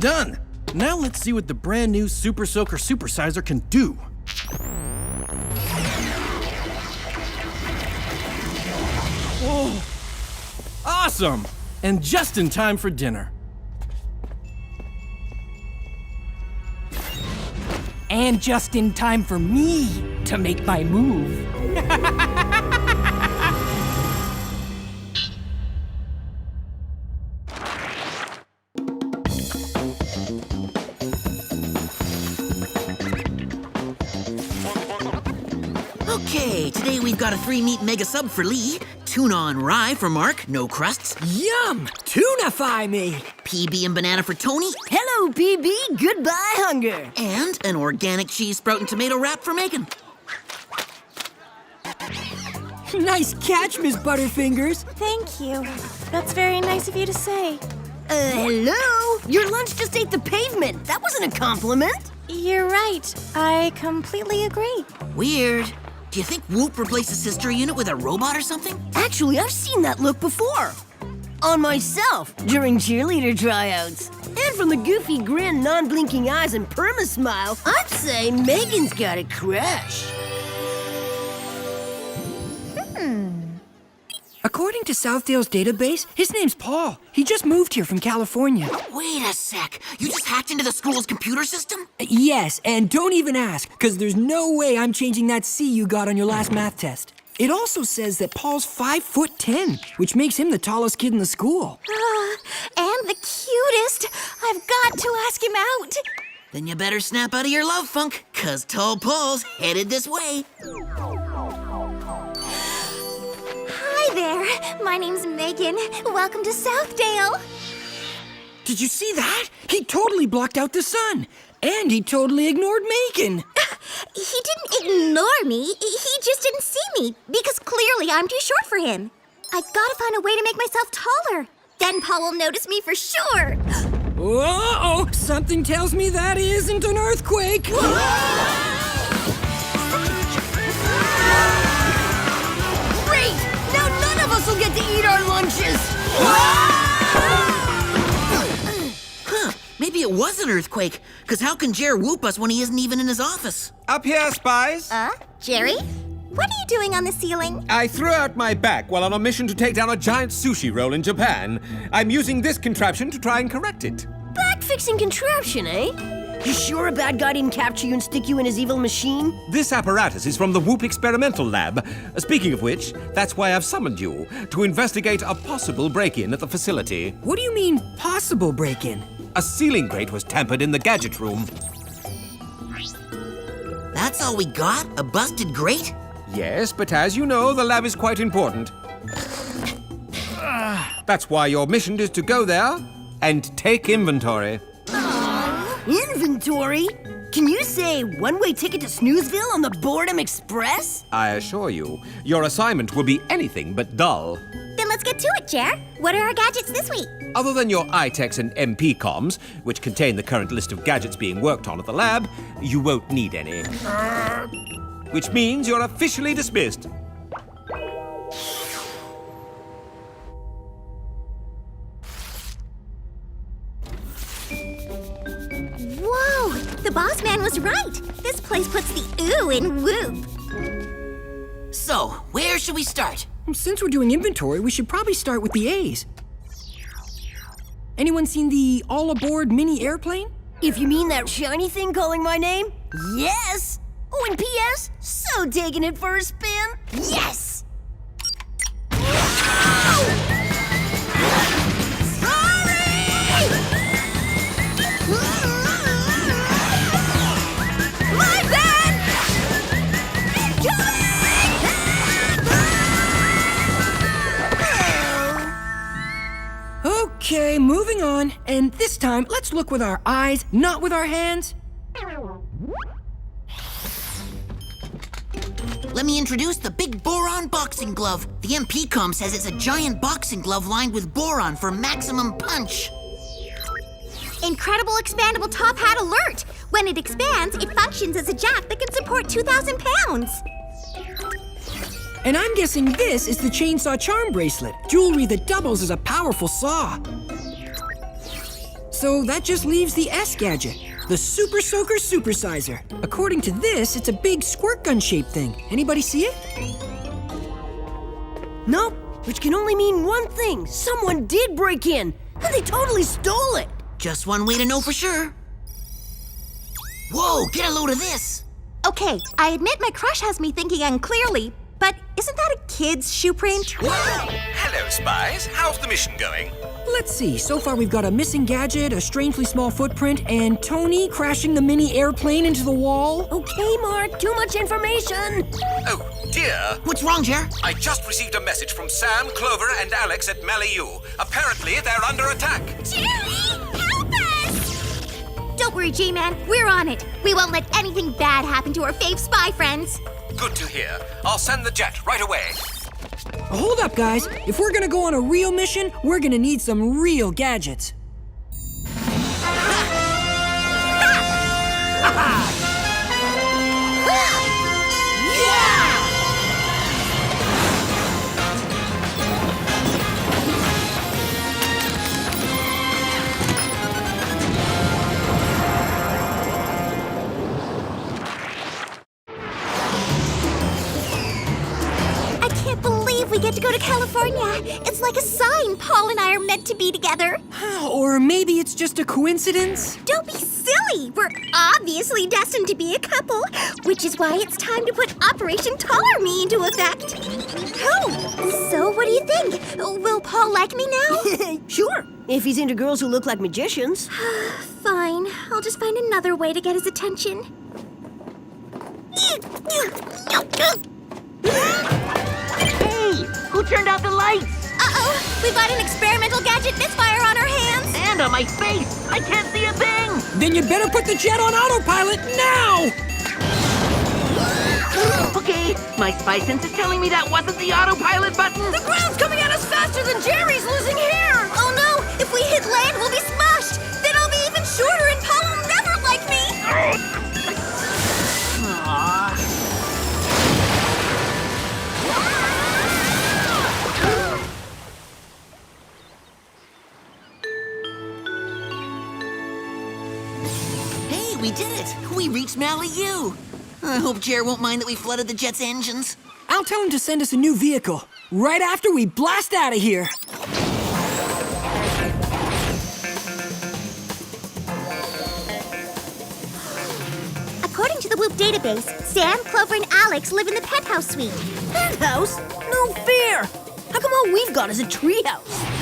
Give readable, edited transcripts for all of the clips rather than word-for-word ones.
done. Now let's see what the brand new Super Soaker Supersizer can do. Oh, awesome! And just in time for dinner. And just in time for me to make my move. Okay, today we've got a 3-meat mega sub for Lee, tuna on rye for Mark, no crusts, Yum! Tunify me! PB and banana for Tony, Hello, PB. Goodbye, hunger. and an organic cheese sprout and tomato wrap for Megan. Nice catch, Miss Butterfingers. Thank you. That's very nice of you to say. Hello? Your lunch just ate the pavement. That wasn't a compliment. You're right. I completely agree. Weird. Do you think Whoop replaces History Unit with a robot or something? Actually, I've seen that look before. On myself, during cheerleader tryouts. And from the goofy grin, non-blinking eyes, and perma-smile, I'd say Megan's got a crush. According to Southdale's database, his name's Paul. He just moved here from California. Wait a sec. You just hacked into the school's computer system? Yes, and don't even ask, because there's no way I'm changing that C you got on your last math test. It also says that Paul's 5'10", which makes him the tallest kid in the school. And the cutest. I've got to ask him out. Then you better snap out of your love funk, 'cause Tall Paul's headed this way. Hi there. My name's Megan. Welcome to Southdale. Did you see that? He totally blocked out the sun. And he totally ignored Megan. He didn't ignore me. He just didn't see me because clearly I'm too short for him. I gotta find a way to make myself taller. Then Paul will notice me for sure. Uh-oh! Something tells me that isn't an earthquake. Great! Now none of us will get to eat our lunches. Huh, maybe it was an earthquake, 'cause how can Jer whoop us when he isn't even in his office? Up here, Spiez. Jerry? What are you doing on the ceiling? I threw out my back while on a mission to take down a giant sushi roll in Japan. I'm using this contraption to try and correct it. Back-fixing contraption, eh? You sure a bad guy didn't capture you and stick you in his evil machine? This apparatus is from the Whoop Experimental Lab. Speaking of which, that's why I've summoned you, to investigate a possible break-in at the facility. What do you mean, possible break-in? A ceiling grate was tampered in the Gadget room. That's all we got? A busted grate? Yes, but as you know, the lab is quite important. That's why your mission is to go there and take inventory. Inventory? Can you say one-way ticket to Snoozeville on the Boredom Express? I assure you, your assignment will be anything but dull. Then let's get to it, Jer. What are our gadgets this week? Other than your iTechs and MP comms, which contain the current list of gadgets being worked on at the lab, you won't need any. Which means you're officially dismissed. Whoa! The boss man was right. This place puts the ooh in whoop. So, where should we start? Since we're doing inventory, we should probably start with the A's. Anyone seen the all-aboard mini airplane? If you mean that shiny thing calling my name, yes! Oh, and P.S., so taking it for a spin, yes! My bad! Okay, moving on. And this time, let's look with our eyes, not with our hands. Let me introduce the Big Boron Boxing Glove. The MP Com says it's a giant boxing glove lined with boron for maximum punch. Incredible expandable top hat alert! When it expands, it functions as a jack that can support 2,000 pounds. And I'm guessing this is the chainsaw charm bracelet, jewelry that doubles as a powerful saw. So that just leaves the S gadget, the Super Soaker Supersizer. According to this, it's a big squirt gun-shaped thing. Anybody see it? Nope, which can only mean one thing. Someone did break in, and they totally stole it. Just one way to know for sure. Whoa, get a load of this. Okay, I admit my crush has me thinking unclearly, but isn't that a kid's shoe print? Hello, Spiez. How's the mission going? Let's see, so far we've got a missing gadget, a strangely small footprint, and Tony crashing the mini airplane into the wall. Okay, Mark, too much information. Oh, dear. What's wrong, Jer? I just received a message from Sam, Clover, and Alex at Malibu. Apparently, they're under attack. Jerry, help us! Don't worry, G-Man, we're on it. We won't let anything bad happen to our fave spy friends. Good to hear. I'll send the jet right away. Hold up, guys. If we're gonna go on a real mission, we're gonna need some real gadgets. I can't believe we get to go to California. It's like a sign Paul and I are meant to be together. Or maybe it's just a coincidence? Don't be silly. We're obviously destined to be a couple, which is why it's time to put Operation Taller Me into effect. Oh, so what do you think? Will Paul like me now? Sure, if he's into girls who look like magicians. Fine. I'll just find another way to get his attention. Hey, who turned out the lights? Uh-oh, we've got an experimental gadget misfire on our hands. And on my face! I can't see a thing! Then you better put the jet on autopilot now! Okay, my spy sense is telling me that wasn't the autopilot button. The ground's coming at us faster than Jerry's losing hair! Oh no, if we hit land, we'll be smushed. Then I'll be even shorter and Paul will never like me. Hey, we did it. We reached Malibu. I hope Jer won't mind that we flooded the jet's engines. I'll tell him to send us a new vehicle right after we blast out of here. According to the Whoop database, Sam, Clover, and Alex live in the penthouse suite. Penthouse? No fair! How come all we've got is a treehouse?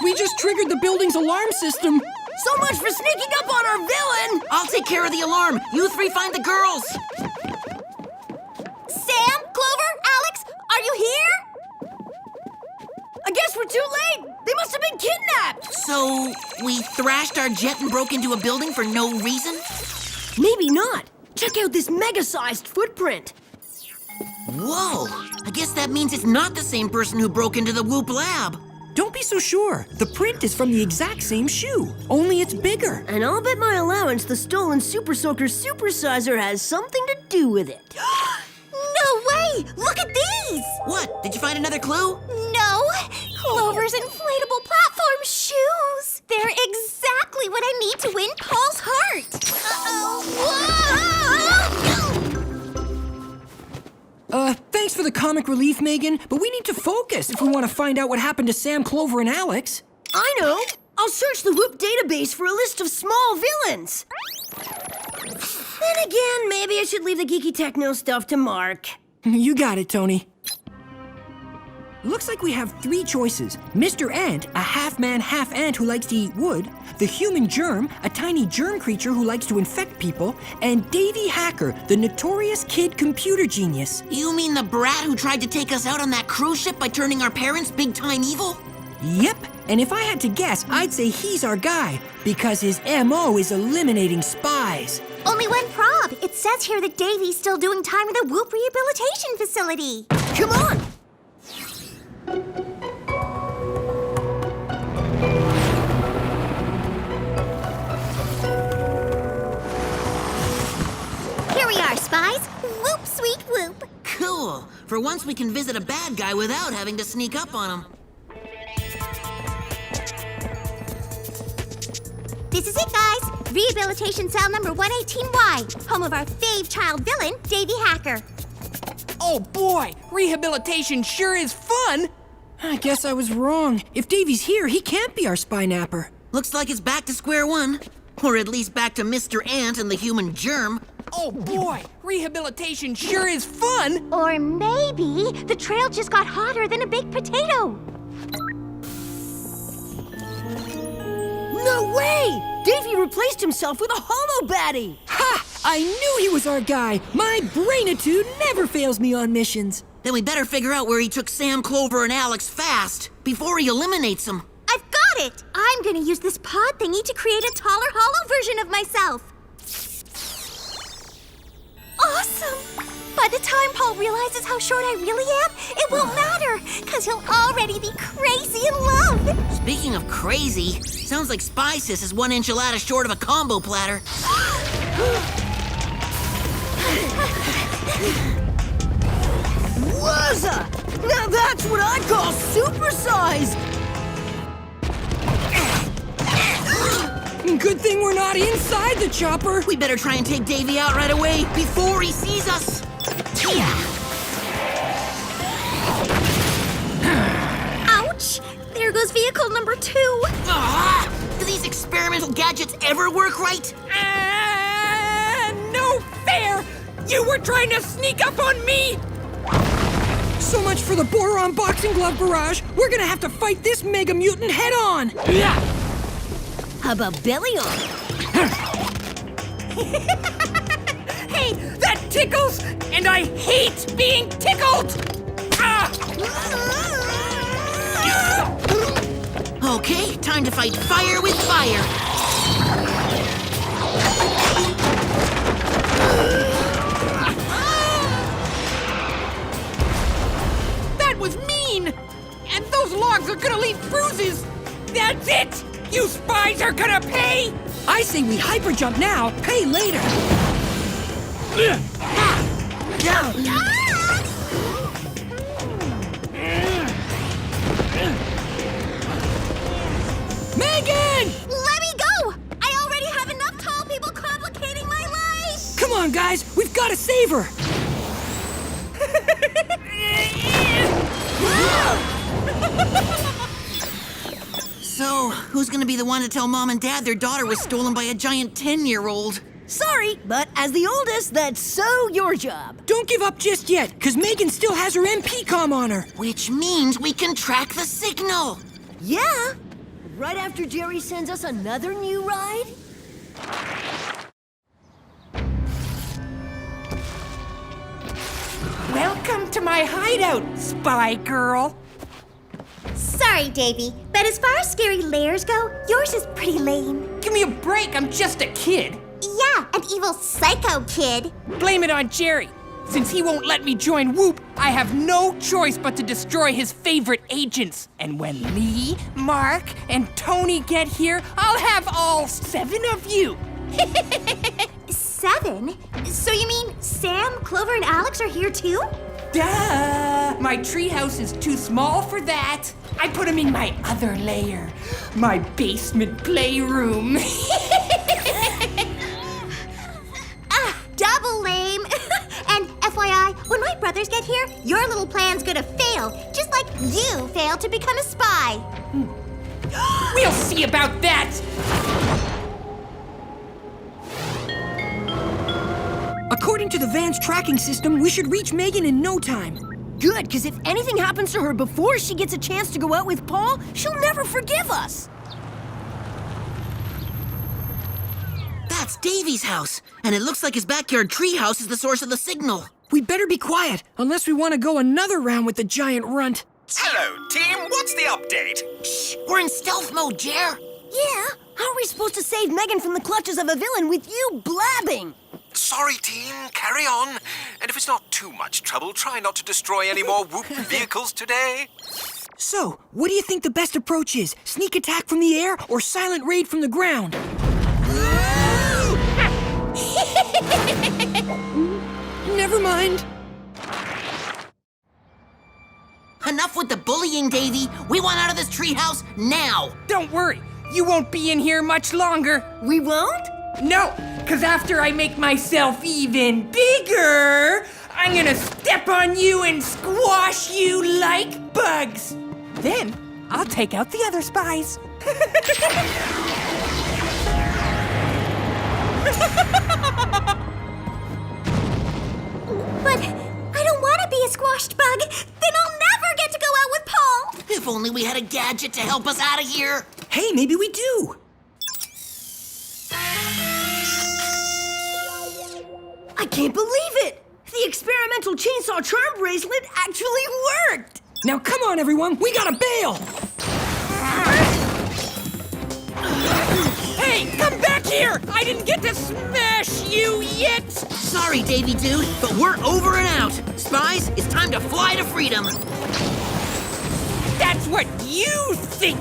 We just triggered the building's alarm system. So much for sneaking up on our villain! I'll take care of the alarm. You three find the girls. Sam, Clover, Alex, are you here? I guess we're too late! They must have been kidnapped! So, we thrashed our jet and broke into a building for no reason? Maybe not. Check out this mega-sized footprint. Whoa! I guess that means it's not the same person who broke into the Whoop lab. Don't be so sure. The print is from the exact same shoe, only it's bigger. And I'll bet my allowance the stolen Super Soaker Supersizer has something to do with it. No way! Look at these! What? Did you find another clue? No! Clover's inflatable platform shoes! They're exactly what I need to win Paul's heart! Thanks for the comic relief, Megan, but we need to focus if we want to find out what happened to Sam, Clover, and Alex. I know! I'll search the Whoop database for a list of small villains. Then again, maybe I should leave the geeky techno stuff to Mark. You got it, Tony. Looks like we have three choices. Mr. Ant, a half-man, half-ant who likes to eat wood, the human germ, a tiny germ creature who likes to infect people, and Davey Hacker, the notorious kid computer genius. You mean the brat who tried to take us out on that cruise ship by turning our parents big-time evil? Yep, and if I had to guess, I'd say he's our guy, because his M.O. is eliminating spies. Only one prob. It says here that Davey's still doing time at the Whoop Rehabilitation Facility. Come on! Spiez. Whoop, sweet whoop. Cool. For once we can visit a bad guy without having to sneak up on him. This is it, guys. Rehabilitation cell number 118Y, home of our fave child villain, Davey Hacker. Oh boy, rehabilitation sure is fun! I guess I was wrong. If Davey's here, he can't be our spy napper. Looks like it's back to square one. Or at least back to Mr. Ant and the human germ. Oh boy, rehabilitation sure is fun! Or maybe the trail just got hotter than a baked potato. No way! Davey replaced himself with a holo baddie! Ha! I knew he was our guy! My brainitude never fails me on missions. Then we better figure out where he took Sam, Clover, and Alex fast before he eliminates them. I've got it! I'm gonna use this pod thingy to create a taller, hollow version of myself. Awesome! By the time Paul realizes how short I really am, it won't matter, because he'll already be crazy in love. Speaking of crazy, sounds like Spiez is 1 enchilada short of a combo platter. Wazza! Now that's what I call supersized! Good thing we're not inside the chopper. We better try and take Davey out right away before he sees us. Ouch! There goes vehicle number 2. Do these experimental gadgets ever work right? No fair! You were trying to sneak up on me! So much for the boron boxing glove barrage. We're gonna have to fight this mega mutant head on. How about belly on? Hey, that tickles, and I hate being tickled! Okay, time to fight fire with fire. That was mean! And those logs are gonna leave bruises! That's it! You spies are gonna pay! I say we hyper jump now, pay later! Megan! Let me go! I already have enough tall people complicating my life! Come on, guys, we've gotta save her! So, who's gonna be the one to tell Mom and Dad their daughter was stolen by a giant 10-year-old? Sorry, but as the oldest, that's so your job. Don't give up just yet, because Megan still has her MP comm on her. Which means we can track the signal. Yeah? Right after Jerry sends us another new ride? Welcome to my hideout, spy girl. Sorry, Davey, but as far as scary layers go, yours is pretty lame. Give me a break, I'm just a kid. Yeah, an evil psycho kid. Blame it on Jerry. Since he won't let me join Whoop, I have no choice but to destroy his favorite agents. And when Lee, Mark, and Tony get here, I'll have all 7 of you. 7? So you mean Sam, Clover, and Alex are here too? Duh! My treehouse is too small for that. I put him in my other lair, my basement playroom. Double lame. And FYI, when my brothers get here, your little plan's gonna fail, just like you failed to become a spy. We'll see about that! According to the van's tracking system, we should reach Megan in no time. Good, because if anything happens to her before she gets a chance to go out with Paul, she'll never forgive us. That's Davey's house, and it looks like his backyard treehouse is the source of the signal. We better be quiet, unless we want to go another round with the giant runt. Hello, team. What's the update? Shh, we're in stealth mode, Jer. Yeah? How are we supposed to save Megan from the clutches of a villain with you blabbing? Sorry, team. Carry on. And if it's not too much trouble, try not to destroy any more Whoop vehicles today. So, what do you think the best approach is? Sneak attack from the air or silent raid from the ground? mind? Enough with the bullying, Davey. We want out of this treehouse now. Don't worry, you won't be in here much longer. We won't? No, because after I make myself even bigger, I'm gonna step on you and squash you like bugs. Then I'll take out the other spies. But I don't want to be a squashed bug. Then I'll never get to go out with Paul. If only we had a gadget to help us out of here. Hey, maybe we do. I can't believe it! The experimental chainsaw charm bracelet actually worked! Now come on, everyone. We gotta bail. Hey, come back here! I didn't get to smash you yet! Sorry, Davey dude, but we're over and out. Spies, it's time to fly to freedom. That's what you think!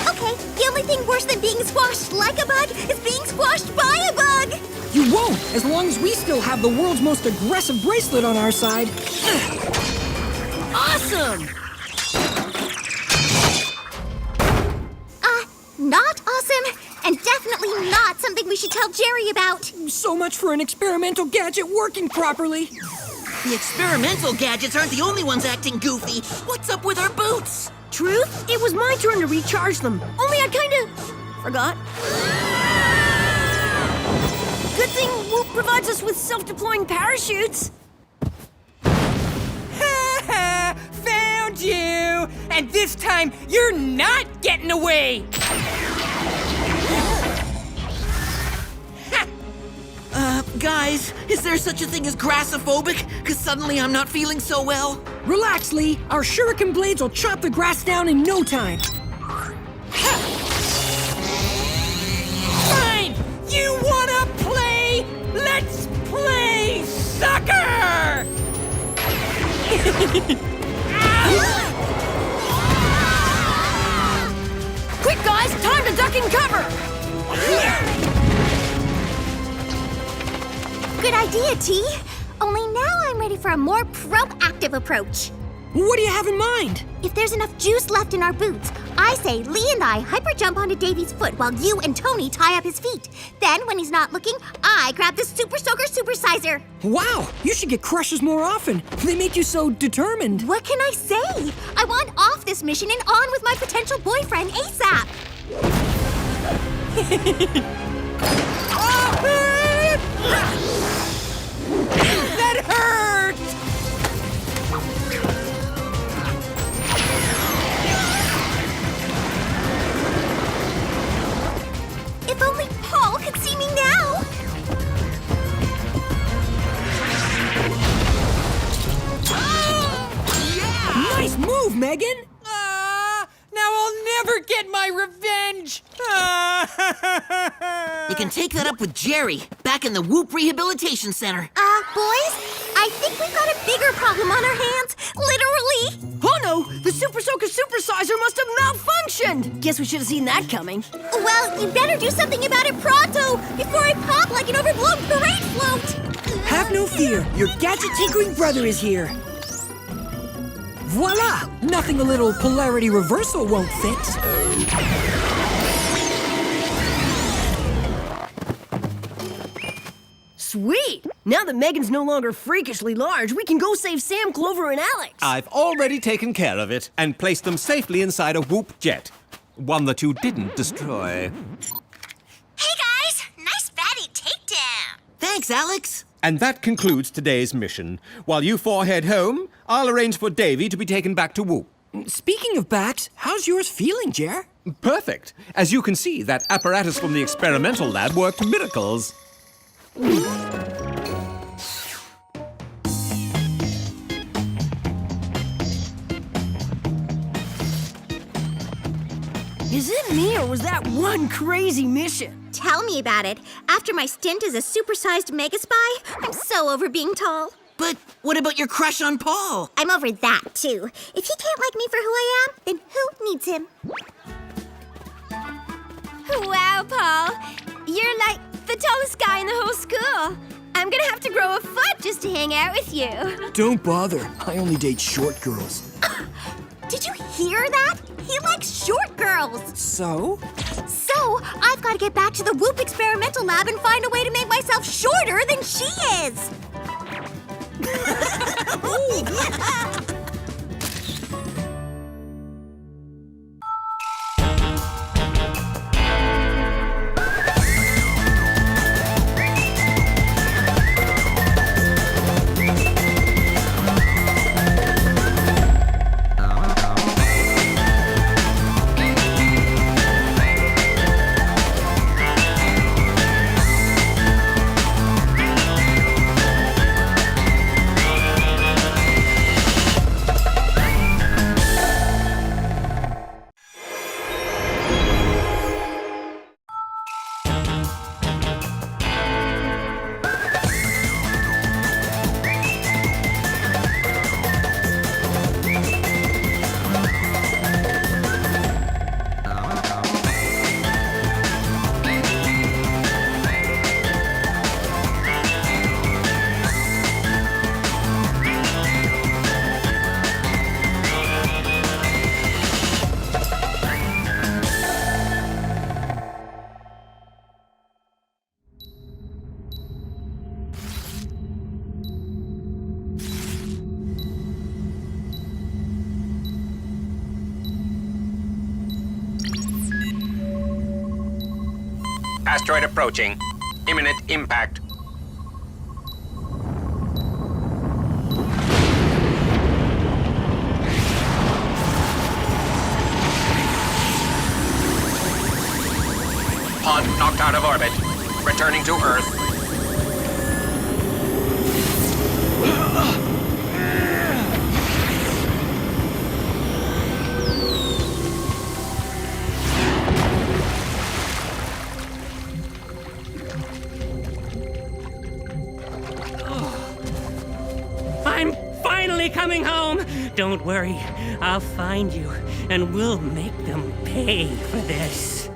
Okay, the only thing worse than being squashed like a bug is being squashed by a bug. You won't, as long as we still have the world's most aggressive bracelet on our side. Awesome! Not awesome, and definitely not something we should tell Jerry about. So much for an experimental gadget working properly. The experimental gadgets aren't the only ones acting goofy. What's up with our boots? Truth, it was my turn to recharge them. Only I kinda forgot. Good thing Whoop provides us with self-deploying parachutes. Found you! And this time, you're not getting away! Guys, is there such a thing as grassophobic? Because suddenly I'm not feeling so well. Relax, Lee. Our shuriken blades will chop the grass down in no time. Fine! You wanna play? Let's play soccer! Quick, guys, time to duck and cover! Good idea, T. Only now I'm ready for a more proactive approach. What do you have in mind? If there's enough juice left in our boots, I say Lee and I hyper jump onto Davey's foot while you and Tony tie up his feet. Then, when he's not looking, I grab the Super Soaker Supersizer. Wow, you should get crushes more often. They make you so determined. What can I say? I want off this mission and on with my potential boyfriend ASAP. That hurt! If only Paul could see me now. Nice move, Megan. Now I'll never get my revenge! You can take that up with Jerry, back in the Whoop Rehabilitation Center. Boys, I think we've got a bigger problem on our hands. Literally. Oh no, the Super Soaker Supersizer must have malfunctioned! Guess we should have seen that coming. Well, you better do something about it pronto before I pop like an overblown parade float. Have no fear. Your gadget tinkering brother is here. Voila! Nothing a little polarity reversal won't fix. Sweet! Now that Megan's no longer freakishly large, we can go save Sam, Clover, and Alex. I've already taken care of it and placed them safely inside a Whoop jet. One that you didn't destroy. Hey guys, nice fatty takedown. Thanks, Alex. And that concludes today's mission. While you four head home, I'll arrange for Davey to be taken back to Whoop. Speaking of backs, how's yours feeling, Jer? Perfect. As you can see, that apparatus from the experimental lab worked miracles. Is it me, or was that one crazy mission? Tell me about it. After my stint as a supersized mega spy, I'm so over being tall. But what about your crush on Paul? I'm over that, too. If he can't like me for who I am, then who needs him? go, Paul. You're like the tallest guy in the whole school. I'm gonna have to grow a foot just to hang out with you. Don't bother. I only date short girls. Did you hear that? He likes short girls. So? So, I've got to get back to the Whoop experimental lab and find a way to make myself shorter than she is. Asteroid approaching. Imminent impact. Pod knocked out of orbit. Returning to Earth. I'm finally coming home! Don't worry, I'll find you, and we'll make them pay for this.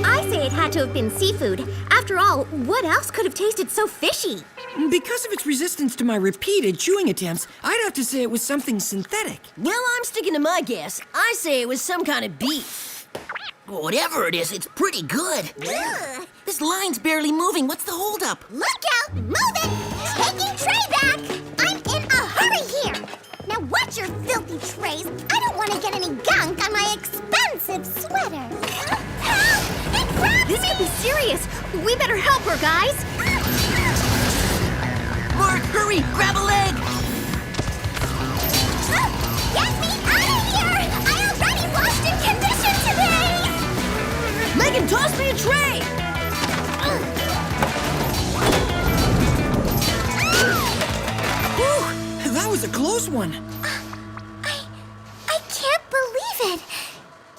I say it had to have been seafood. After all, what else could have tasted so fishy? Because of its resistance to my repeated chewing attempts, I'd have to say it was something synthetic. Well, I'm sticking to my guess. I say it was some kind of beef. Whatever it is, it's pretty good. Ugh. This line's barely moving. What's the holdup? Look out! Move it! Taking tray back! I'm in a hurry here! Now watch your filthy trays. I don't want to get any gunk on my expensive sweater. Help! It grabs This could be serious. We better help her, guys. Mark, hurry! Grab a leg! Get me out of here! I already washed in condition today! Megan, toss me a tray! Whew, that was a close one. I can't believe it!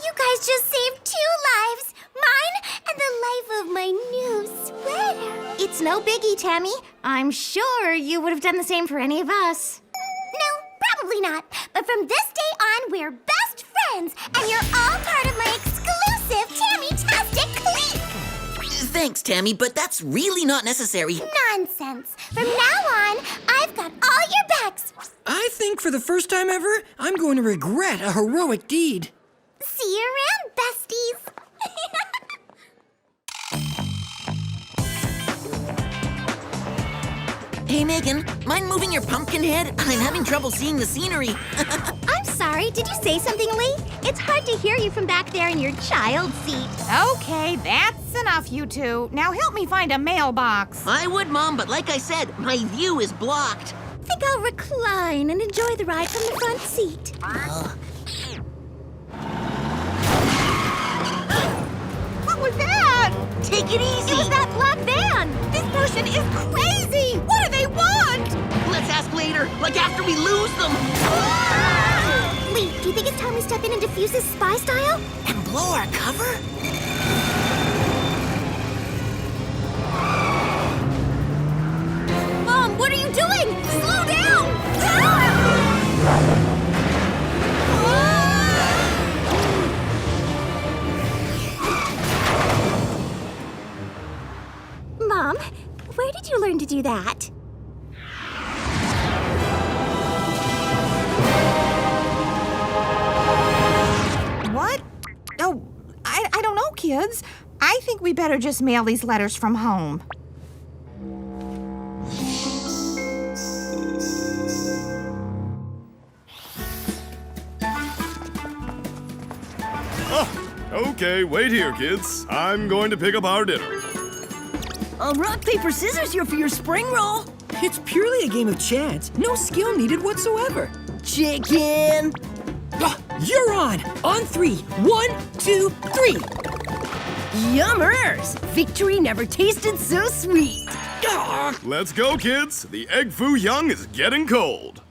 You guys just saved 2 lives! Mine and the life of my new sweater. It's no biggie, Tammy. I'm sure you would have done the same for any of us. No, probably not. But from this day on, we're best friends, and you're all part of my exclusive Tammy-tastic clique! Thanks, Tammy, but that's really not necessary. Nonsense. From now on, I've got all your backs. I think for the first time ever, I'm going to regret a heroic deed. See you around, besties. Hey, Megan, mind moving your pumpkin head? I'm having trouble seeing the scenery. I'm sorry, did you say something, Lee? It's hard to hear you from back there in your child seat. Okay, that's enough, you two. Now help me find a mailbox. I would, Mom, but like I said, my view is blocked. Think I'll recline and enjoy the ride from the front seat. What was that? Take it easy. It was that black van! This person is crazy! What do they want? Let's ask later, like after we lose them. Lee, do you think it's time we step in and defuse this spy style? And blow our cover? did you learn to do that? What? Oh, I don't know, kids. I think we better just mail these letters from home. Okay, wait here, kids. I'm going to pick up our dinner. Rock, paper, scissors here for your spring roll. It's purely a game of chance. No skill needed whatsoever. Chicken. You're on! On 3. 1, 2, 3. Yummers! Victory never tasted so sweet. Let's go, kids. The egg foo young is getting cold.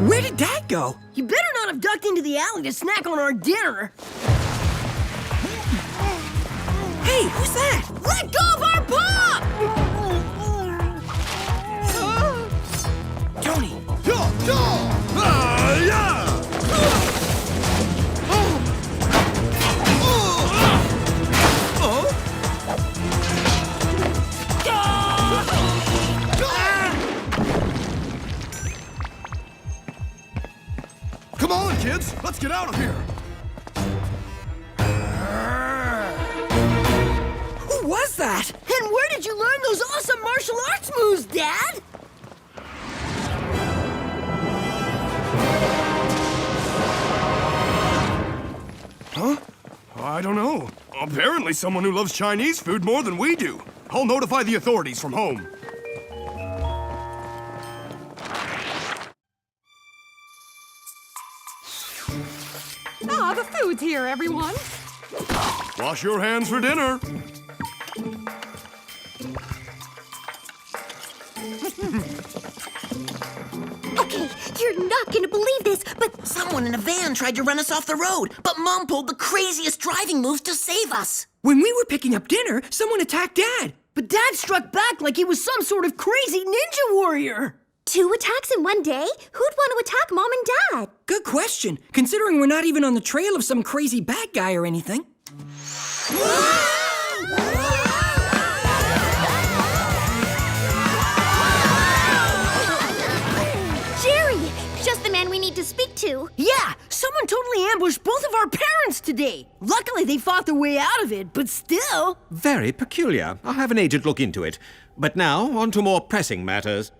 Where did that go? You better not have ducked into the alley to snack on our dinner. Hey, who's that? Let go of our pop! Tony! Come on, kids. Let's get out of here. Who was that? And where did you learn those awesome martial arts moves, Dad? Huh? I don't know. Apparently someone who loves Chinese food more than we do. I'll notify the authorities from home. Ah, the food's here, everyone. Wash your hands for dinner. Okay, you're not gonna believe this, but Someone in a van tried to run us off the road, but Mom pulled the craziest driving moves to save us. When we were picking up dinner, someone attacked Dad. But Dad struck back like he was some sort of crazy ninja warrior. 2 attacks in one day? Who'd want to attack Mom and Dad? Good question, considering we're not even on the trail of some crazy bad guy or anything. Jerry! Just the man we need to speak to. Yeah, someone totally ambushed both of our parents today. Luckily, they fought their way out of it, but still. Very peculiar. I'll have an agent look into it. But now, on to more pressing matters.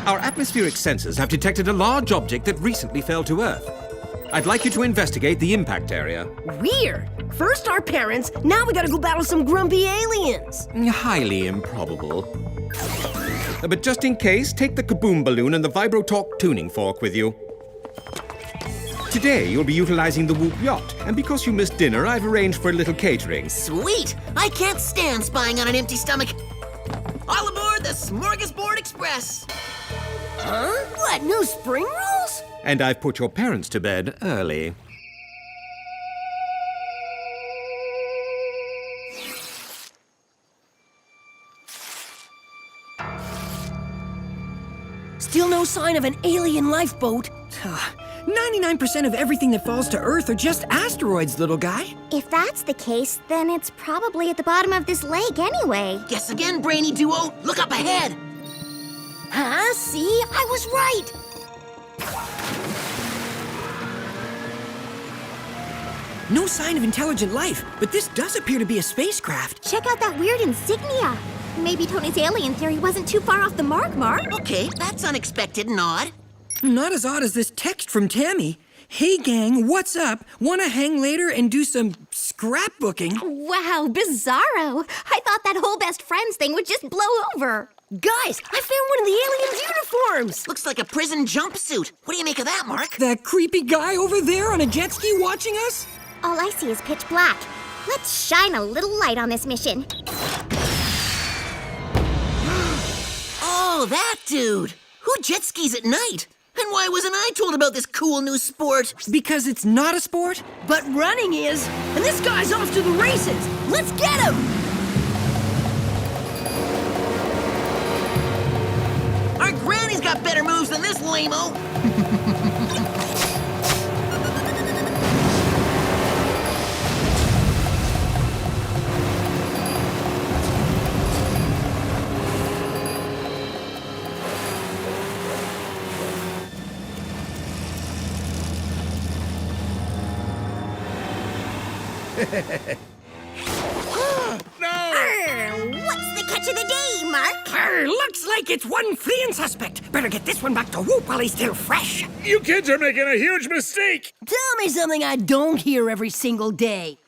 Our atmospheric sensors have detected a large object that recently fell to Earth. I'd like you to investigate the impact area. Weird. First our parents, now we gotta go battle some grumpy aliens. Highly improbable. But just in case, take the kaboom balloon and the Vibrotalk tuning fork with you. Today, you'll be utilizing the Whoop yacht, and because you missed dinner, I've arranged for a little catering. Sweet! I can't stand spying on an empty stomach. All aboard the Smorgasbord Express! Huh? What, no spring rolls? And I've put your parents to bed early. Still no sign of an alien lifeboat. 99% of everything that falls to Earth are just asteroids, little guy. If that's the case, then it's probably at the bottom of this lake anyway. Guess again, brainy duo. Look up ahead. Huh? See? I was right. No sign of intelligent life, but this does appear to be a spacecraft. Check out that weird insignia. Maybe Tony's alien theory wasn't too far off the mark, Mark. Okay, that's unexpected and odd. Not as odd as this text from Tammy. Hey gang, what's up? Wanna hang later and do some scrapbooking? Wow, bizarro. I thought that whole best friends thing would just blow over. Guys, I found one of the aliens' uniforms. Looks like a prison jumpsuit. What do you make of that, Mark? That creepy guy over there on a jet ski watching us? All I see is pitch black. Let's shine a little light on this mission. Oh, that dude. Who jet skis at night? And why wasn't I told about this cool new sport? Because it's not a sport? But running is. And this guy's off to the races. Let's get him! better moves than this lame-o. What's the catch of the day, Mark? Looks like it's one fleeing suspect. Better get this one back to Whoop while he's still fresh. You kids are making a huge mistake! Tell me something I don't hear every single day.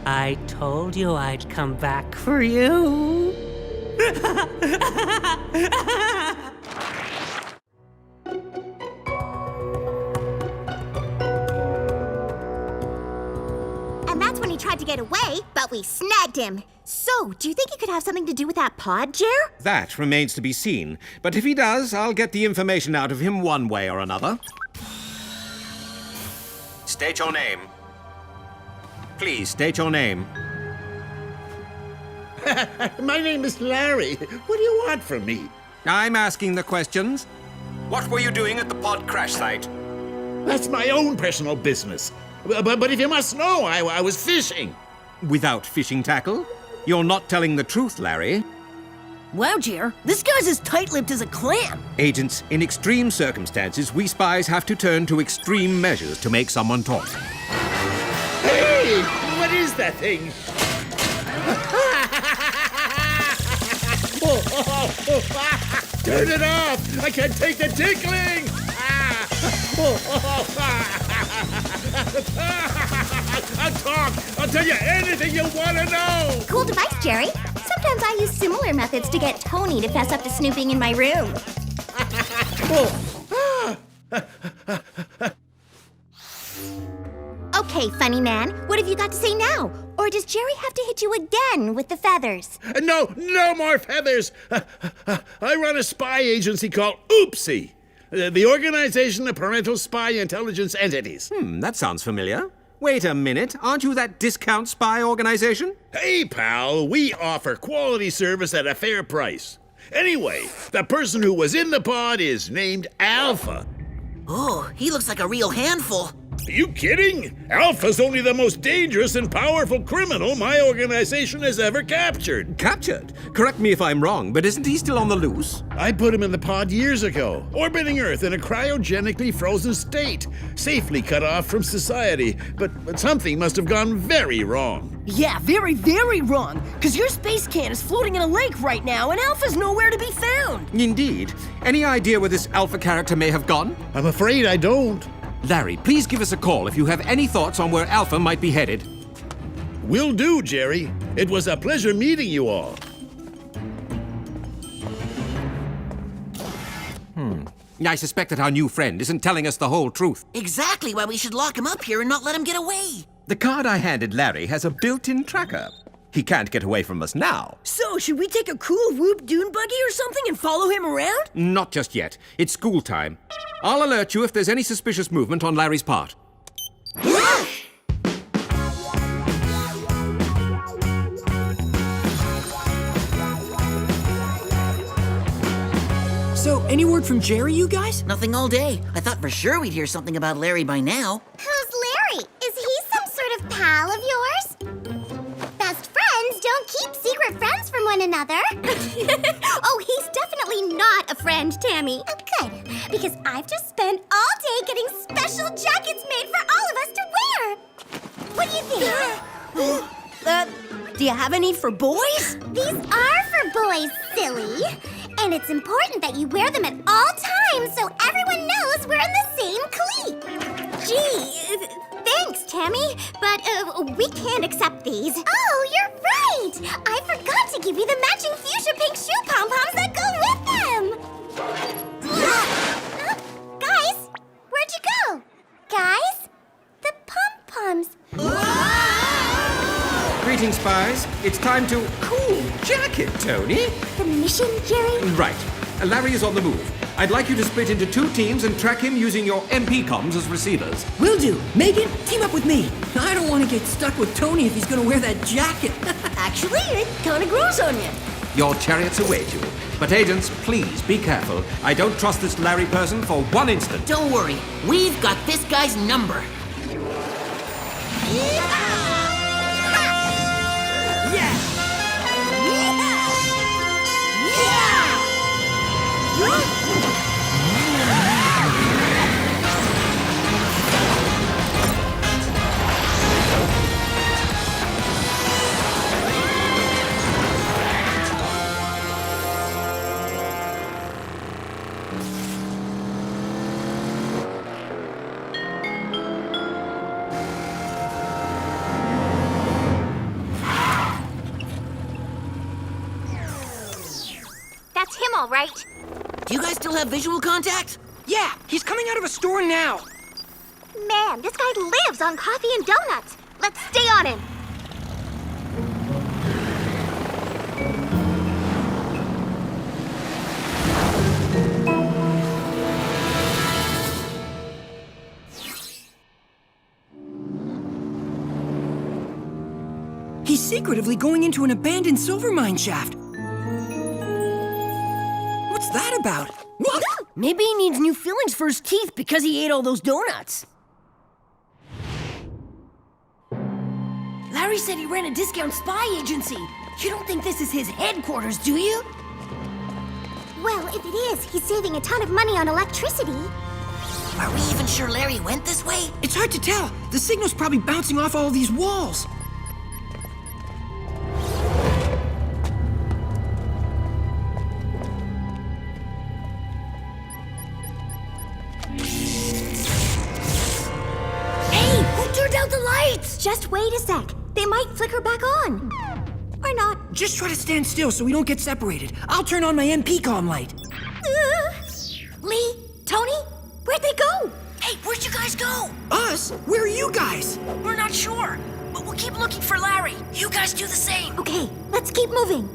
I told you I'd come back for you. And that's when he tried to get away, but we snagged him. So, do you think he could have something to do with that pod, Jer? That remains to be seen. But if he does, I'll get the information out of him one way or another. State your name. Please state your name. My name is Larry. What do you want from me? I'm asking the questions. What were you doing at the pod crash site? That's my own personal business. But if you must know, I was fishing. Without fishing tackle? You're not telling the truth, Larry. Wow, Jer, this guy's as tight-lipped as a clam. Agents, in extreme circumstances, we spies have to turn to extreme measures to make someone talk. Hey! What is that thing? Turn it off! I can't take the tickling! I'll talk! I'll tell you anything you want to know! Cool device, Jerry. Sometimes I use similar methods to get Tony to fess up to snooping in my room. Okay, funny man, what have you got to say now? Or does Jerry have to hit you again with the feathers? No more feathers! I run a spy agency called Oopsie, the Organization of Parental Spy Intelligence Entities. That sounds familiar. Wait a minute, aren't you that discount spy organization? Hey, pal, we offer quality service at a fair price. Anyway, the person who was in the pod is named Alpha. Oh, he looks like a real handful. Are you kidding? Alpha's only the most dangerous and powerful criminal my organization has ever captured. Captured? Correct me if I'm wrong, but isn't he still on the loose? I put him in the pod years ago, orbiting Earth in a cryogenically frozen state, safely cut off from society. But something must have gone very wrong. Yeah, very, very wrong. Because your space can is floating in a lake right now, and Alpha's nowhere to be found. Indeed. Any idea where this Alpha character may have gone? I'm afraid I don't. Larry, please give us a call if you have any thoughts on where Alpha might be headed. Will do, Jerry. It was a pleasure meeting you all. I suspect that our new friend isn't telling us the whole truth. Exactly why we should lock him up here and not let him get away. The card I handed Larry has a built-in tracker. He can't get away from us now. So, should we take a cool Whoop dune buggy or something and follow him around? Not just yet. It's school time. I'll alert you if there's any suspicious movement on Larry's part. So, any word from Jerry, you guys? Nothing all day. I thought for sure we'd hear something about Larry by now. Who's Larry? Is he some sort of pal of yours? Best friends don't keep secret friends from one another. Oh, he's definitely not a friend, Tammy. Good, because I've just spent all day getting special jackets made for all of us to wear. What do you think? Do you have any for boys? These are for boys, silly. And it's important that you wear them at all times so everyone knows we're in the same clique. Gee, thanks, Tammy, but we can't accept these. Oh, you're right! I forgot to give you the matching fuchsia pink shoe pom-poms that go with them! Guys, where'd you go? Guys? The pom-poms. Greetings, spies. It's time to... Cool jacket, Tony. The mission, Jerry? Right. Larry is on the move. I'd like you to split into 2 teams and track him using your MP comms as receivers. Will do. Megan, team up with me. I don't want to get stuck with Tony if he's going to wear that jacket. Actually, it kind of grows on you. Your chariots await you. But agents, please be careful. I don't trust this Larry person for 1 instant. Don't worry, we've got this guy's number. That's him, all right. Do you guys still have visual contact? Yeah, he's coming out of a store now. Man, this guy lives on coffee and donuts. Let's stay on him. He's secretively going into an abandoned silver mine shaft. What's that about? What? Maybe he needs new fillings for his teeth because he ate all those donuts. Larry said he ran a discount spy agency. You don't think this is his headquarters, do you? Well, if it is, he's saving a ton of money on electricity. Are we even sure Larry went this way? It's hard to tell. The signal's probably bouncing off all these walls. Just wait a sec. They might flicker back on. Or not. Just try to stand still so we don't get separated. I'll turn on my MP comm light. Lee? Tony? Where'd they go? Hey, where'd you guys go? Us? Where are you guys? We're not sure, but we'll keep looking for Larry. You guys do the same. Okay, let's keep moving.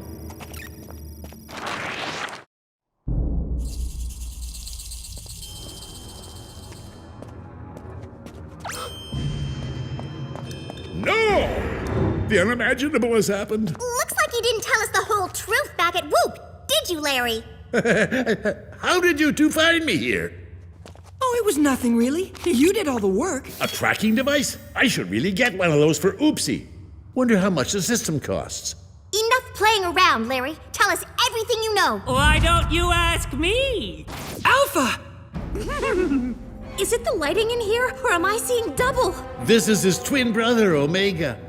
No! The unimaginable has happened. Looks like you didn't tell us the whole truth back at Whoop, did you, Larry? How did you 2 find me here? Oh, it was nothing really. You did all the work. A tracking device? I should really get one of those for Oopsie. Wonder how much the system costs. Enough playing around, Larry. Tell us everything you know. Why don't you ask me? Alpha! Is it the lighting in here, or am I seeing double? This is his twin brother, Omega.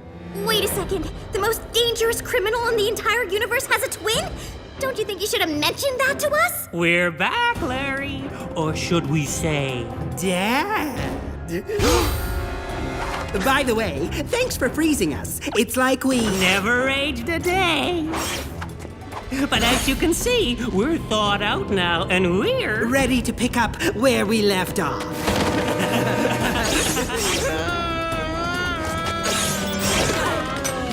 Wait a second. The most dangerous criminal in the entire universe has a twin? Don't you think you should have mentioned that to us? We're back, Larry. Or should we say, Dad? By the way, thanks for freezing us. It's like we never aged a day. But as you can see, we're thawed out now, and we're ready to pick up where we left off.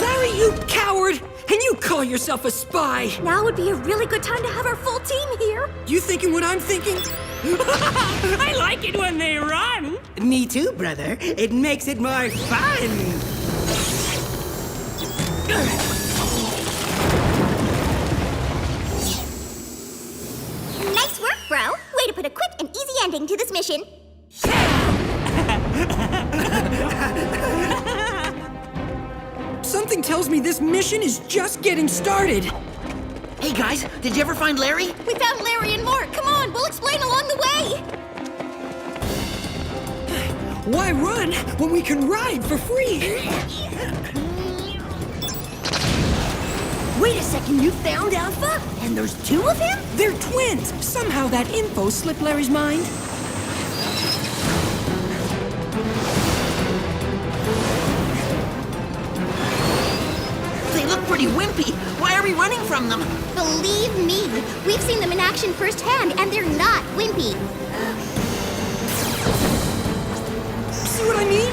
Larry, you coward! And you call yourself a spy! Now would be a really good time to have our full team here. You thinking what I'm thinking? I like it when they run. Me too, brother. It makes it more fun. Nice work, bro. Way to put a quick and easy ending to this mission. Something tells me this mission is just getting started. Hey guys, did you ever find Larry? We found Larry and Mark. Come on, we'll explain along the way. Why run when we can ride for free? Wait a second, you found Alpha? And there's 2 of him? They're twins. Somehow that info slipped Larry's mind. They look pretty wimpy. Why are we running from them? Believe me, we've seen them in action firsthand, and they're not wimpy. See what I mean?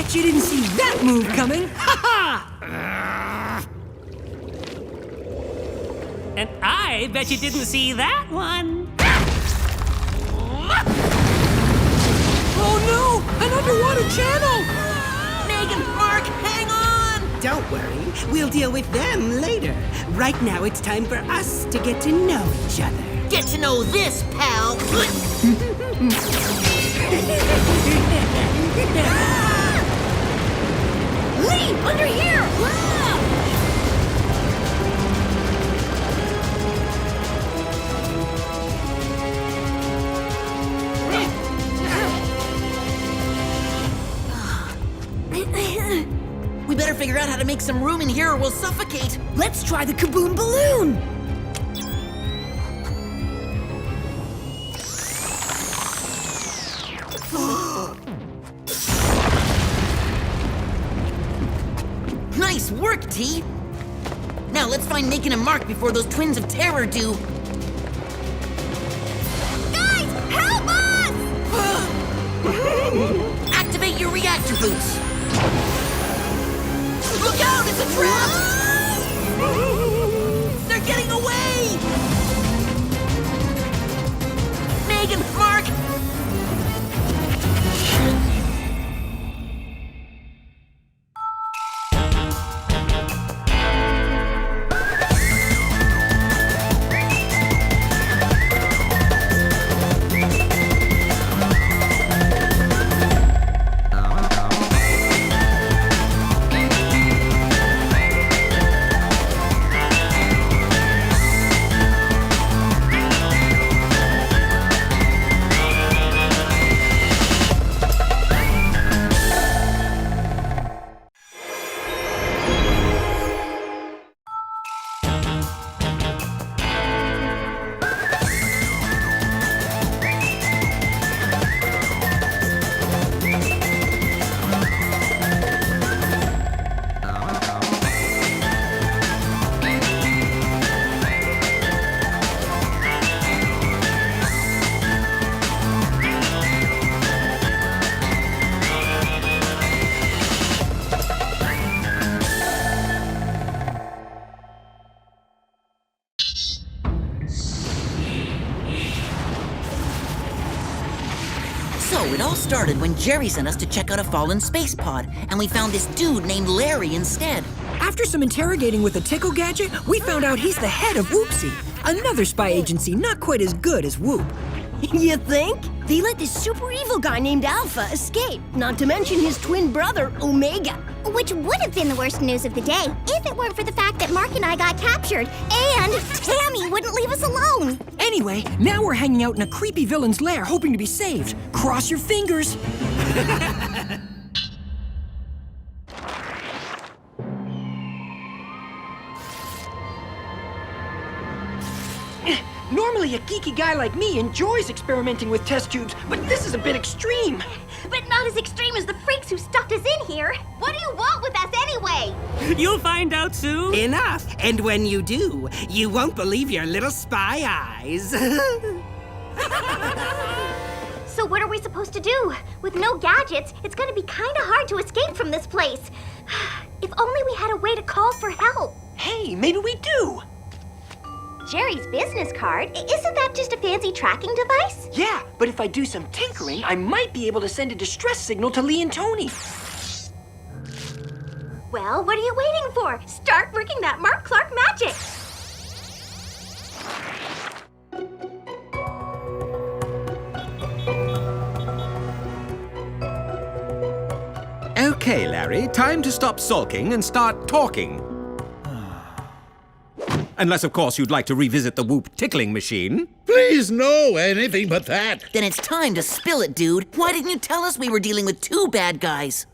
Bet you didn't see that move coming. Ha ha! And I bet you didn't see that one. Oh no! An underwater channel! Megan, Mark, hang on! Don't worry, we'll deal with them later. Right now, it's time for us to get to know each other. Get to know this, pal. Lee, under here! We better figure out how to make some room in here or we'll suffocate. Let's try the Kaboom balloon! Nice work, T! Now let's find Megan and Mark before those twins of terror do. Guys, help us! Activate your reactor boots! Look out, it's a trap! They're getting away! Megan, Mark! So, it all started when Jerry sent us to check out a fallen space pod, and we found this dude named Larry instead. After some interrogating with a tickle gadget, we found out he's the head of Whoopsie, another spy agency not quite as good as Whoop. You think? They let this super evil guy named Alpha escape, not to mention his twin brother, Omega. Which would have been the worst news of the day if it weren't for the fact that Mark and I got captured and Tammy wouldn't leave us alone. Anyway, now we're hanging out in a creepy villain's lair hoping to be saved. Cross your fingers. Normally, a geeky guy like me enjoys experimenting with test tubes, but this is a bit extreme. But not as extreme as the freaks who stuffed us in here. What do you want with us anyway? You'll find out soon. Enough. And when you do, you won't believe your little spy eyes. So what are we supposed to do? With no gadgets, it's gonna be kinda hard to escape from this place. If only we had a way to call for help. Hey, maybe we do. Jerry's business card? Isn't that just a fancy tracking device? Yeah, but if I do some tinkering, I might be able to send a distress signal to Lee and Tony. Well, what are you waiting for? Start working that Mark Clark magic! Okay, Larry, time to stop sulking and start talking. Unless, of course, you'd like to revisit the Whoop tickling machine. Please, no, anything but that. Then it's time to spill it, dude. Why didn't you tell us we were dealing with two bad guys?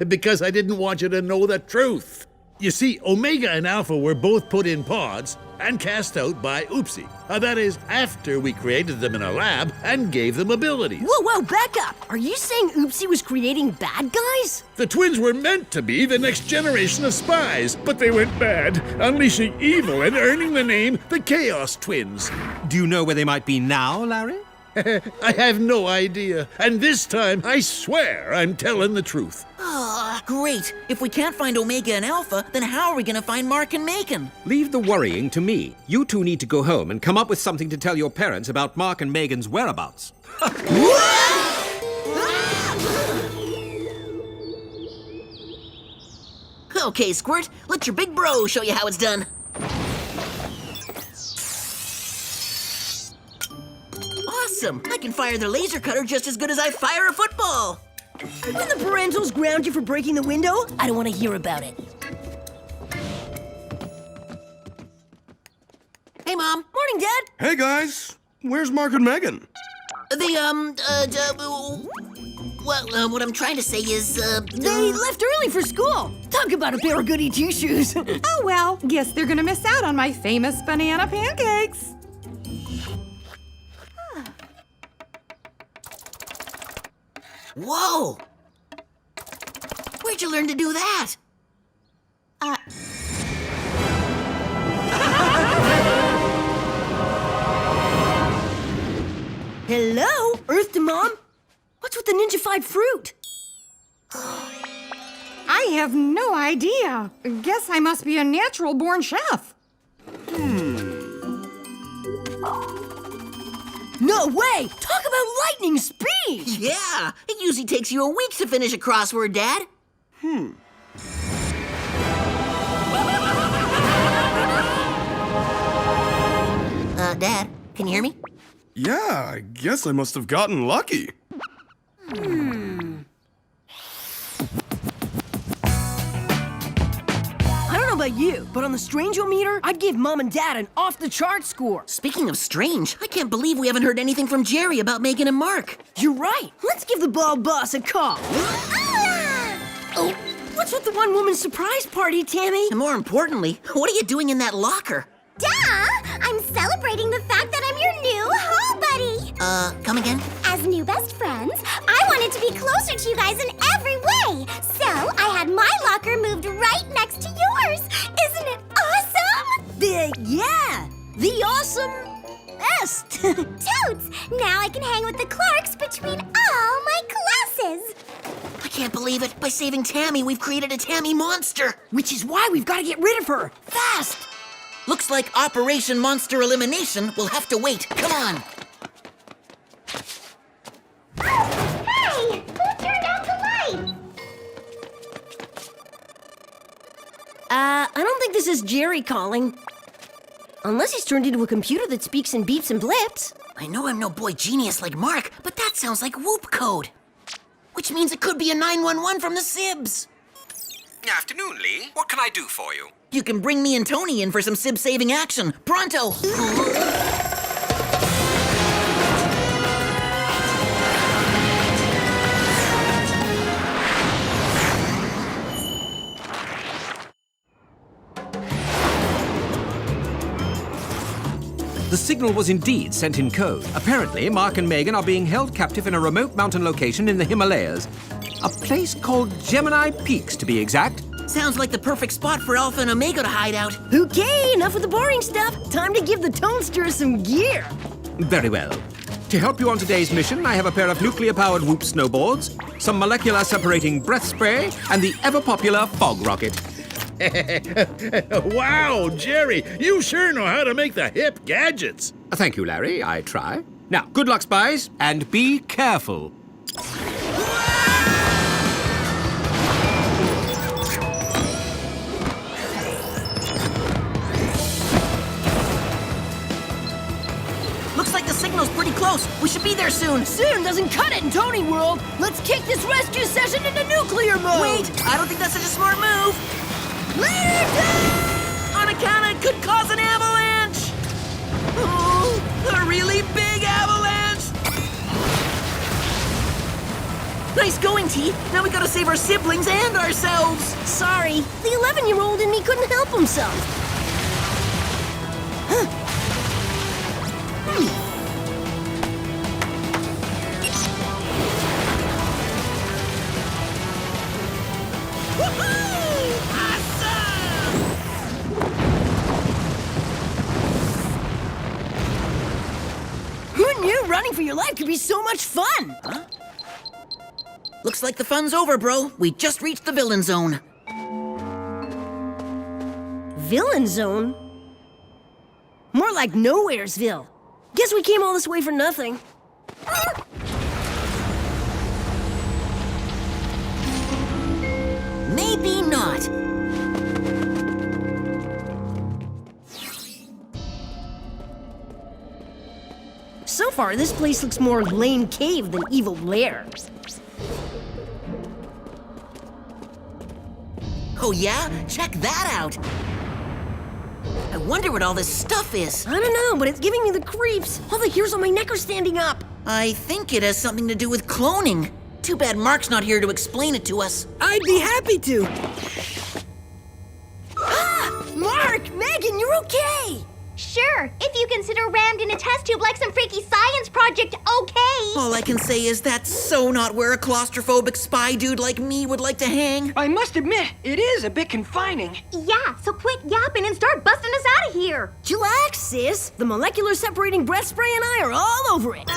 Because I didn't want you to know the truth. You see, Omega and Alpha were both put in pods and cast out by Oopsie. That is, after we created them in a lab and gave them abilities. Whoa, back up! Are you saying Oopsie was creating bad guys? The twins were meant to be the next generation of spies, but they went bad, unleashing evil and earning the name the Chaos Twins. Do you know where they might be now, Larry? I have no idea. And this time, I swear I'm telling the truth. Ah, great. If we can't find Omega and Alpha, then how are we gonna find Marc and Megan? Leave the worrying to me. You two need to go home and come up with something to tell your parents about Marc and Megan's whereabouts. Okay, Squirt, let your big bro show you how it's done. Awesome! I can fire the laser cutter just as good as I fire a football. When the parentals ground you for breaking the window, I don't want to hear about it. Hey, Mom. Morning, Dad. Hey, guys. Where's Marc and Megan? What I'm trying to say is, They left early for school. Talk about a pair of goody two-shoes. Oh, well, guess they're gonna miss out on my famous banana pancakes. Whoa! Where'd you learn to do that? Hello? Earth to Mom? What's with the ninja-fied fruit? I have no idea. Guess I must be a natural-born chef. No way! Talk about lightning speed! Yeah! It usually takes you a week to finish a crossword, Dad. Dad, can you hear me? Yeah, I guess I must have gotten lucky. I don't know about you, but on the Strange-O-meter, I'd give Mom and Dad an off-the-chart score. Speaking of strange, I can't believe we haven't heard anything from Jerry about Megan and Marc. You're right. Let's give the ball boss a call. Oh, what's with the one-woman surprise party, Tammy? And more importantly, what are you doing in that locker? Duh! I'm celebrating the fact that I'm your new hall buddy! Come again? As new best friends, I wanted to be closer to you guys in every way! So, I had my locker moved right next to yours! Isn't it awesome? Yeah! The awesome-est! Totes! Now I can hang with the Clarks between all my classes! I can't believe it. By saving Tammy, we've created a Tammy monster. Which is why we've got to get rid of her! Fast! Looks like Operation Monster Elimination will have to wait. Come on. Hey! Who turned out the light? I don't think this is Jerry calling. Unless he's turned into a computer that speaks in beeps and blips. I know I'm no boy genius like Marc, but that sounds like whoop code. Which means it could be a 911 from the Sibs. Afternoon, Lee. What can I do for you? You can bring me and Tony in for some Sib-saving action. Pronto! The signal was indeed sent in code. Apparently, Marc and Megan are being held captive in a remote mountain location in the Himalayas. A place called Gemini Peaks, to be exact. Sounds like the perfect spot for Alpha and Omega to hide out. Okay, enough with the boring stuff. Time to give the Tonester some gear. Very well. To help you on today's mission, I have a pair of nuclear-powered Whoop snowboards, some molecular-separating breath spray, and the ever-popular fog rocket. Wow, Jerry, you sure know how to make the hip gadgets. Thank you, Larry. I try. Now, good luck, Spiez, and be careful. Looks like the signal's pretty close. We should be there soon. Soon doesn't cut it in Tony World. Let's kick this rescue session into nuclear mode. Wait, I don't think that's such a smart move. On account it could cause an avalanche. Oh, a really big avalanche. Nice going, T. Now we gotta save our siblings and ourselves. Sorry, the 11-year-old in me couldn't help himself. Who knew running for your life could be so much fun. Huh? Looks like the fun's over, bro. We just reached the villain zone. Villain zone? More like Nowheresville. Guess we came all this way for nothing. Maybe not. So far, this place looks more lame cave than evil lair. Oh yeah? Check that out. I wonder what all this stuff is. I don't know, but it's giving me the creeps. All the hairs on my neck are standing up. I think it has something to do with cloning. Too bad Mark's not here to explain it to us. I'd be happy to. Ah! Marc! Megan, you're okay! Sure, if you consider rammed in a test tube like some freaky science project, okay. All I can say is that's so not where a claustrophobic spy dude like me would like to hang. I must admit, it is a bit confining. Yeah, so quit yapping and start busting us out of here. Chillax, sis. The molecular separating breath spray and I are all over it.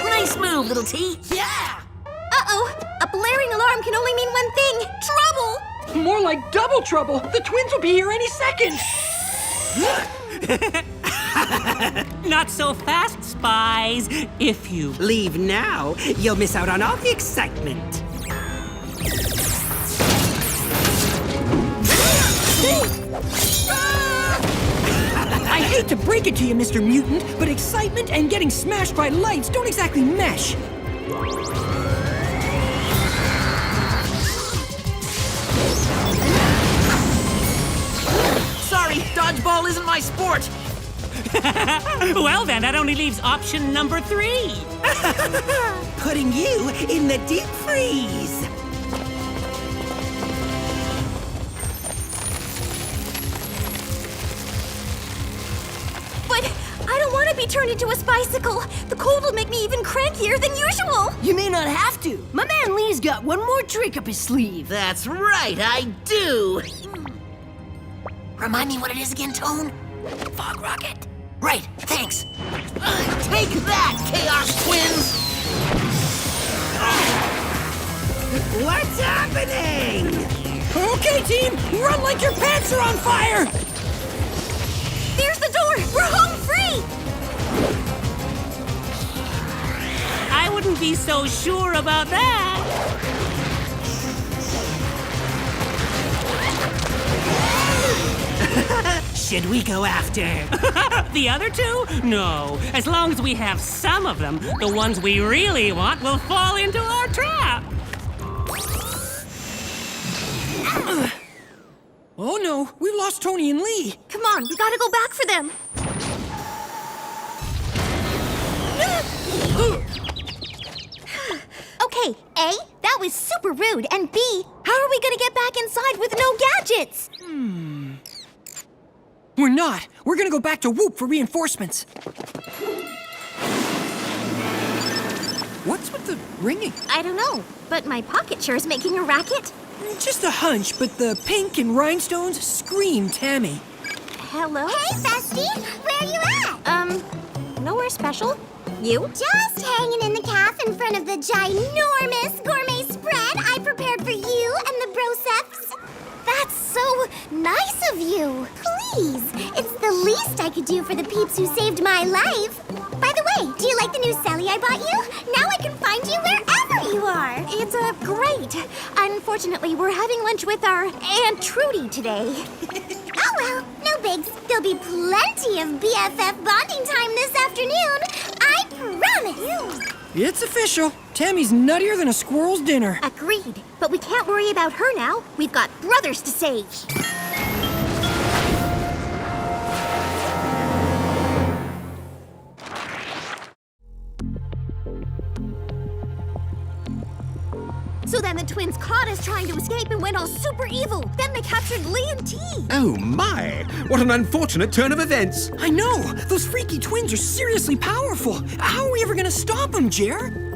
Nice move, little T. Yeah! Uh-oh, a blaring alarm can only mean one thing, trouble. More like double trouble. The twins will be here any second. Not so fast, Spies. If you leave now, you'll miss out on all the excitement. I hate to break it to you, Mr. Mutant, but excitement and getting smashed by lights don't exactly mesh. Sorry, dodgeball isn't my sport. Well then, that only leaves option number 3. Putting you in the deep freeze. But I don't want to be turned into a spicycle. The cold will make me even crankier than usual. You may not have to. My man Lee's got one more trick up his sleeve. That's right, I do. Remind me what it is again, Tone? Fog rocket. Right, thanks. Take that, Chaos Twins! What's happening? Okay, team, run like your pants are on fire! There's the door! We're home free! I wouldn't be so sure about that. Should we go after the other 2? No. As long as we have some of them, the ones we really want will fall into our trap. Oh no, we've lost Tony and Lee. Come on, we gotta go back for them. Okay, A, that was super rude, and B, how are we gonna get back inside with no gadgets? We're not. We're gonna go back to Whoop for reinforcements. What's with the ringing? I don't know, but my pocket sure is making a racket. Just a hunch, but the pink and rhinestones scream Tammy. Hello? Hey, Bestie! Where you at? Nowhere special. You? Just hanging in the cafe in front of the ginormous gourmet spread I prepared for you and the Broseps. That's so nice of you. Please, it's the least I could do for the peeps who saved my life. By the way, do you like the new celly I bought you? Now I can find you wherever you are. It's great. Unfortunately, we're having lunch with our Aunt Trudy today. Oh well, no bigs. There'll be plenty of BFF bonding time this afternoon. I promise. It's official. Tammy's nuttier than a squirrel's dinner. Agreed. But we can't worry about her now. We've got brothers to save. So then the twins caught us trying to escape and went all super evil. Then they captured Lee and T. Oh my! What an unfortunate turn of events! I know! Those freaky twins are seriously powerful. How are we ever gonna stop them, Jer?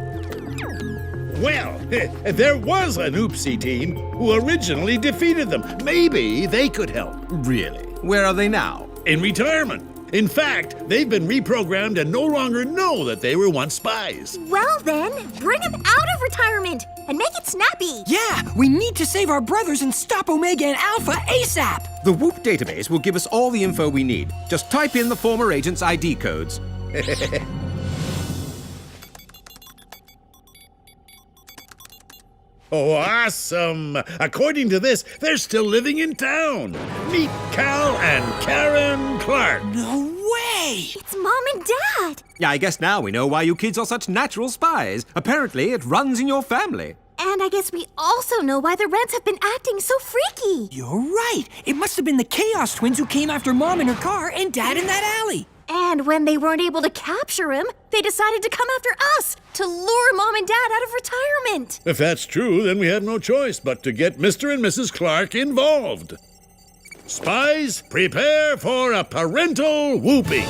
Well, there was an Oopsie team who originally defeated them. Maybe they could help. Really? Where are they now? In retirement. In fact, they've been reprogrammed and no longer know that they were once spies. Well then, bring him out of retirement and make it snappy. Yeah, we need to save our brothers and stop Omega and Alpha ASAP. The Whoop database will give us all the info we need. Just type in the former agent's ID codes. Oh, awesome! According to this, they're still living in town. Meet Cal and Karen Clark. No way! It's Mom and Dad. Yeah, I guess now we know why you kids are such natural spies. Apparently, it runs in your family. And I guess we also know why the Rents have been acting so freaky. You're right. It must have been the Chaos Twins who came after Mom in her car and Dad in that alley. And when they weren't able to capture him, they decided to come after us to lure Mom and Dad out of retirement. If that's true, then we have no choice but to get Mr. and Mrs. Clark involved. Spies, prepare for a parental whooping.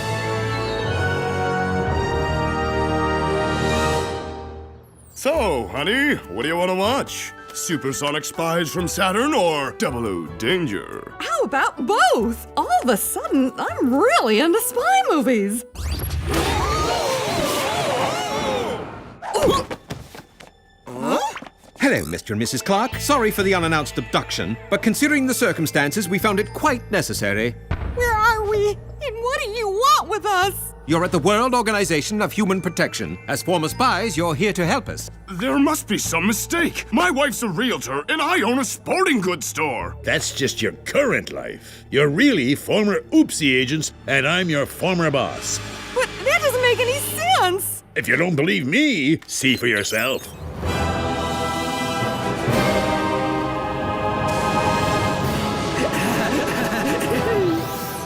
So, honey, what do you want to watch? Supersonic Spies from Saturn or Double O Danger? How about both? All of a sudden, I'm really into spy movies. Hello, Mr. and Mrs. Clark. Sorry for the unannounced abduction, but considering the circumstances, we found it quite necessary. Where are we? And what do you want with us? You're at the World Organization of Human Protection. As former spies, you're here to help us. There must be some mistake. My wife's a realtor, and I own a sporting goods store. That's just your current life. You're really former Oopsie agents, and I'm your former boss. But that doesn't make any sense. If you don't believe me, see for yourself.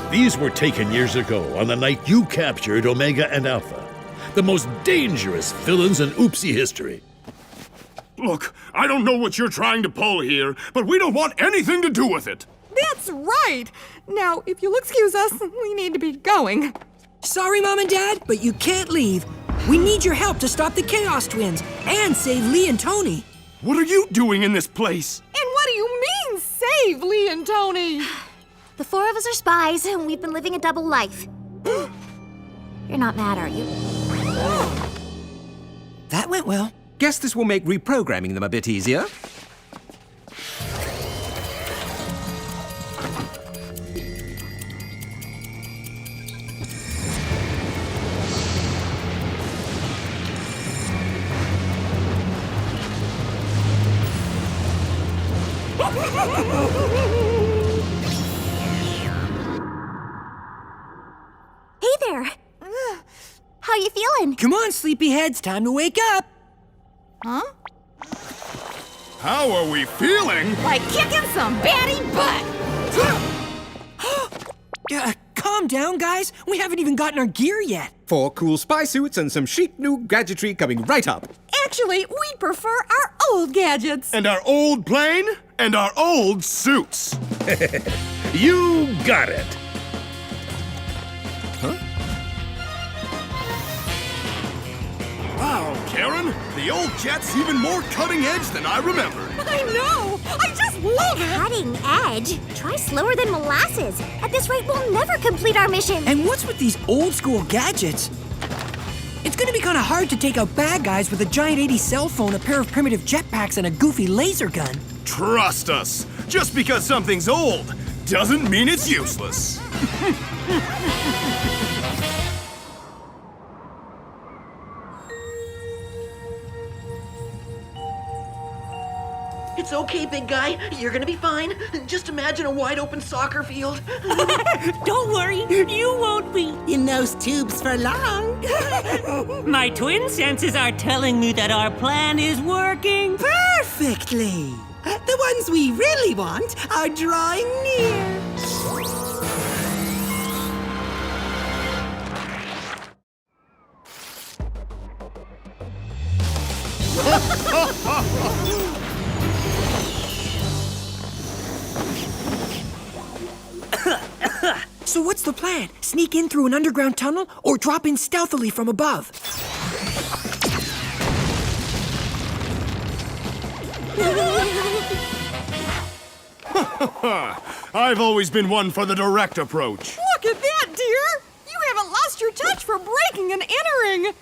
These were taken years ago on the night you captured Omega and Alpha, the most dangerous villains in Oopsie history. Look, I don't know what you're trying to pull here, but we don't want anything to do with it. That's right. Now, if you'll excuse us, we need to be going. Sorry, Mom and Dad, but you can't leave. We need your help to stop the Chaos Twins and save Lee and Tony. What are you doing in this place? And what do you mean, save Lee and Tony? The four of us are spies, and we've been living a double life. You're not mad, are you? That went well. Guess this will make reprogramming them a bit easier. Hey there. How you feeling? Come on, sleepyheads, time to wake up. Huh? How are we feeling? Like kicking some baddie butt. Calm down, guys. We haven't even gotten our gear yet. 4 cool spy suits and some chic new gadgetry coming right up. Actually, we'd prefer our old gadgets. And our old plane? And our old suits. You got it. Wow, Karen, the old jet's even more cutting edge than I remembered. I know! I just love it! Cutting edge? Try slower than molasses. At this rate, we'll never complete our mission. And what's with these old school gadgets? It's gonna be kinda hard to take out bad guys with a giant 80 cell phone, a pair of primitive jetpacks, and a goofy laser gun. Trust us. Just because something's old doesn't mean it's useless. It's okay, big guy. You're gonna be fine. Just imagine a wide open soccer field. Don't worry, you won't be. In those tubes for long. My twin senses are telling me that our plan is working. Perfectly. The ones we really want are drawing near. So what's the plan? Sneak in through an underground tunnel or drop in stealthily from above? I've always been one for the direct approach. Look at that, dear! You judge for breaking and entering.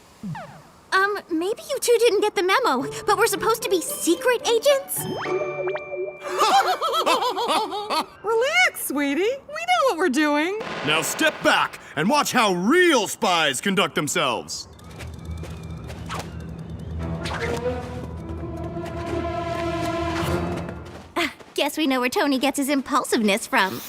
Maybe you two didn't get the memo, but we're supposed to be secret agents? Relax, sweetie. We know what we're doing. Now step back and watch how real spies conduct themselves. Guess we know where Tony gets his impulsiveness from.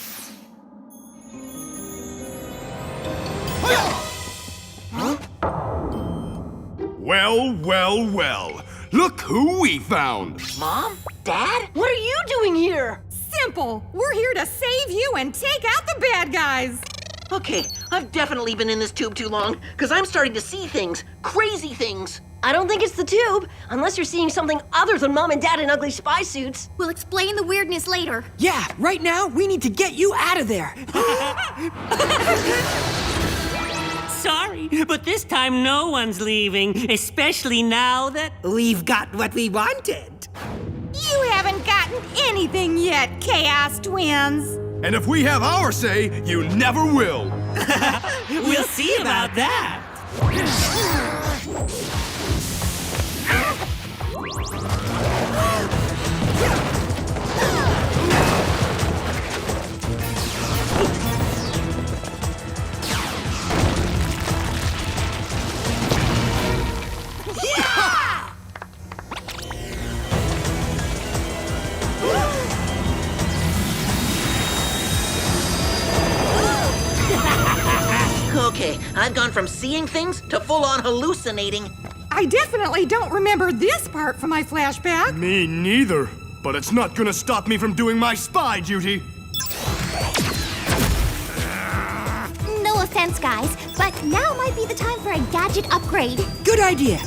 Well, well, well. Look who we found. Mom? Dad? What are you doing here? Simple. We're here to save you and take out the bad guys. Okay, I've definitely been in this tube too long, because I'm starting to see things. Crazy things. I don't think it's the tube, unless you're seeing something other than Mom and Dad in ugly spy suits. We'll explain the weirdness later. Yeah, right now, we need to get you out of there. Sorry, but this time no one's leaving, especially now that We've got what we wanted. You haven't gotten anything yet, Chaos Twins. And if we have our say, you never will. we'll see about that. Okay, I've gone from seeing things to full-on hallucinating. I definitely don't remember this part from my flashback. Me neither. But it's not gonna stop me from doing my spy duty. No offense, guys, but now might be the time for a gadget upgrade. Good idea.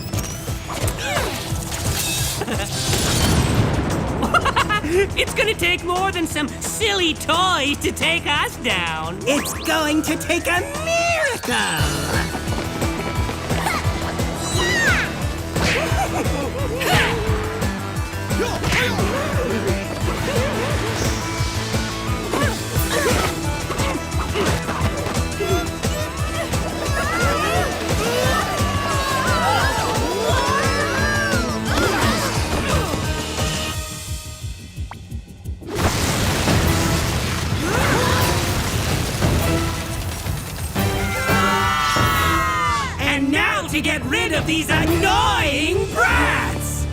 It's gonna take more than some silly toys to take us down. It's going to take a miracle. And now to get rid of these annoying brats!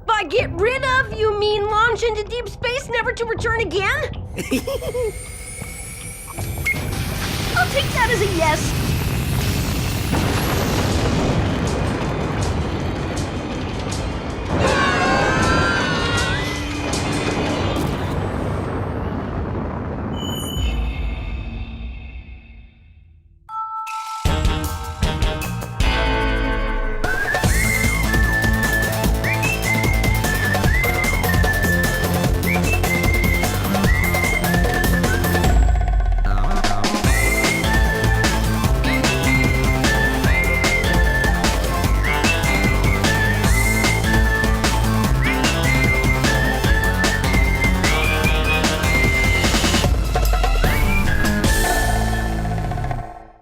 By get rid of, you mean launch into deep space, never to return again? I'll take that as a yes.